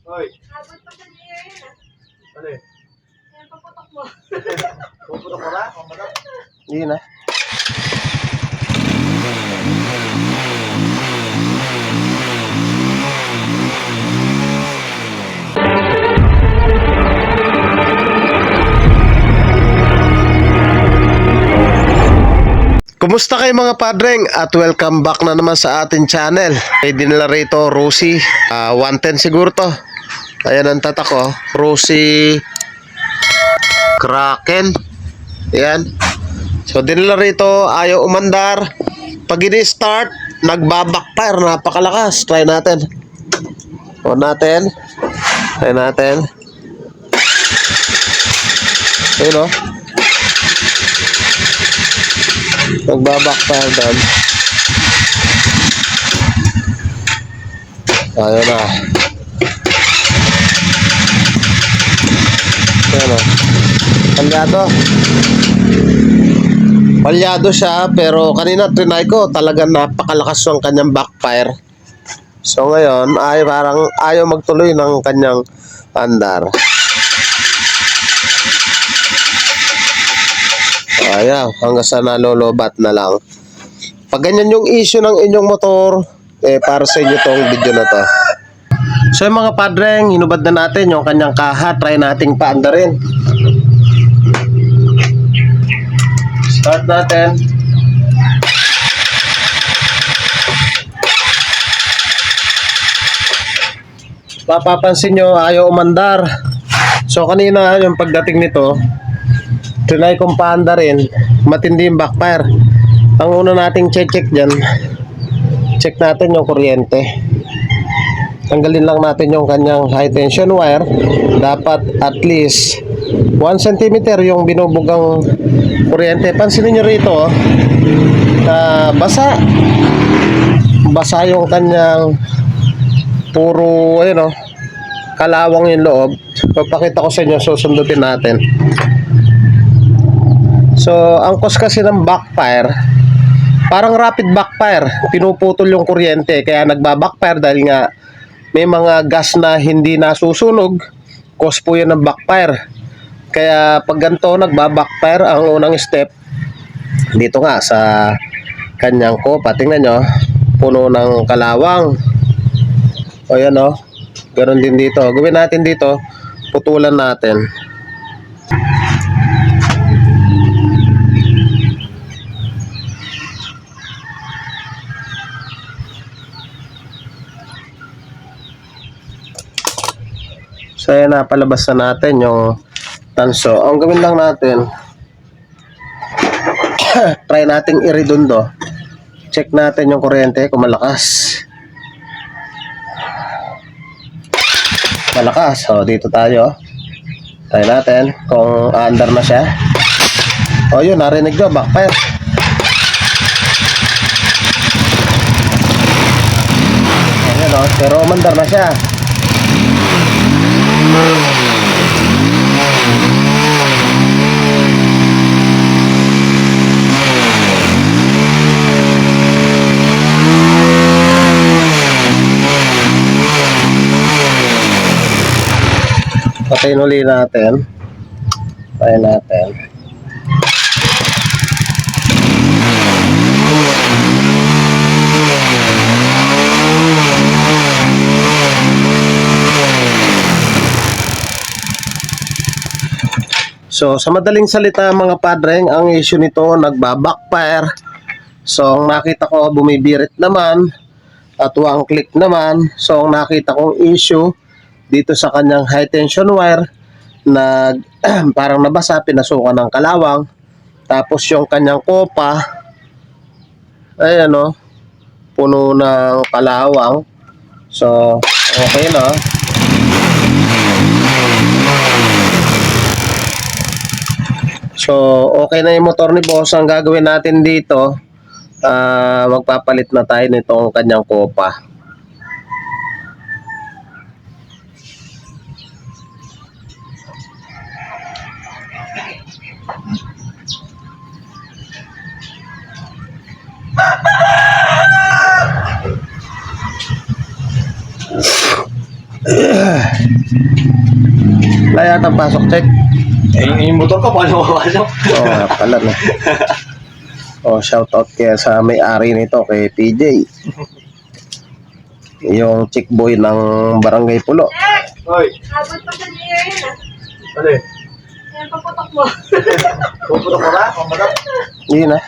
Hoy. Abot pa sa niya yun ah. Ano eh? Kaya paputok mo. Puputok mo ba? Hindi na. Kumusta kayo mga padreng at welcome back na naman sa ating channel. May dinala rito Rosie, 110 siguro to. Ayan ang tatak ko, Rosie Kraken. Ayan. So dinala rito, ayaw umandar. Pag ini-start, nagbabackfire, napakalakas. Try natin. On natin. Try natin. Ayun o. Nagbabackfire doon. Ayun na. Ayun o. Palyado siya, pero kanina trinay ko, talagang napakalakas yung kanyang backfire. So ngayon, parang ayaw magtuloy ng kanyang andar. Ayaw, hanggang sa nalolobat na lang. Pag ganyan yung issue ng inyong motor, para sa inyo tong video na to. So yung mga padreng, hinubad na natin yung kanyang kaha. Try nating paandarin. Start natin. Mapapansin nyo, ayaw umandar. So kanina, yung pagdating nito, trinay kong paandarin, matindi yung backfire. Ang una nating check dyan, check natin yung kuryente. Tanggalin lang natin yung kanyang high tension wire. Dapat at least 1 cm yung binubugang kuryente. Pansinin nyo rito, basa yung kanyang puro, ayun, kalawang yung loob. Papakita ko sa inyo, susundutin natin. So, ang cause kasi ng backfire, parang rapid backfire, pinuputol yung kuryente, kaya nagbabackfire dahil nga may mga gas na hindi nasusunog, cause po yun ng backfire. Kaya pag ganito nagbabackfire, ang unang step, dito nga sa kanyang kopa, tingnan nyo, puno ng kalawang. O yan o, ganun din dito. Gawin natin dito, putulan natin. So ayan na, palabas na natin yung tanso. Ang gawin lang natin, try nating i-redundo. Check natin yung kuryente kung malakas. Malakas. So dito tayo. Try natin kung under na siya. O yun, narinig nyo, backfire. Ayan o, pero umandar na siya. Patayin uli natin. Patayin natin. So, sa madaling salita mga padreng, ang issue nito, nagbabackfire. So, ang nakita ko, bumibirit naman. At one click naman. So, ang nakita kong issue dito sa kanyang high tension wire, parang nabasa, pinasukan ng kalawang. Tapos yung kanyang kopa, ayan o, puno ng kalawang. So, okay na. So, okay na yung motor ni boss. Ang gagawin natin dito, magpapalit na tayo nitong kanyang kopa. Wala yata pasok, check. Yung motor ko, paano mapasok? Oo nga pala no. Oh, shout out kaya sa may-ari nito kay PJ. Yung chick boy ng Barangay Pulo. Check! Hoy, Abot pa sa GA yun ah. ano eh? Kaya paputok mo. Puputok ka ba? Puputok? Yun na.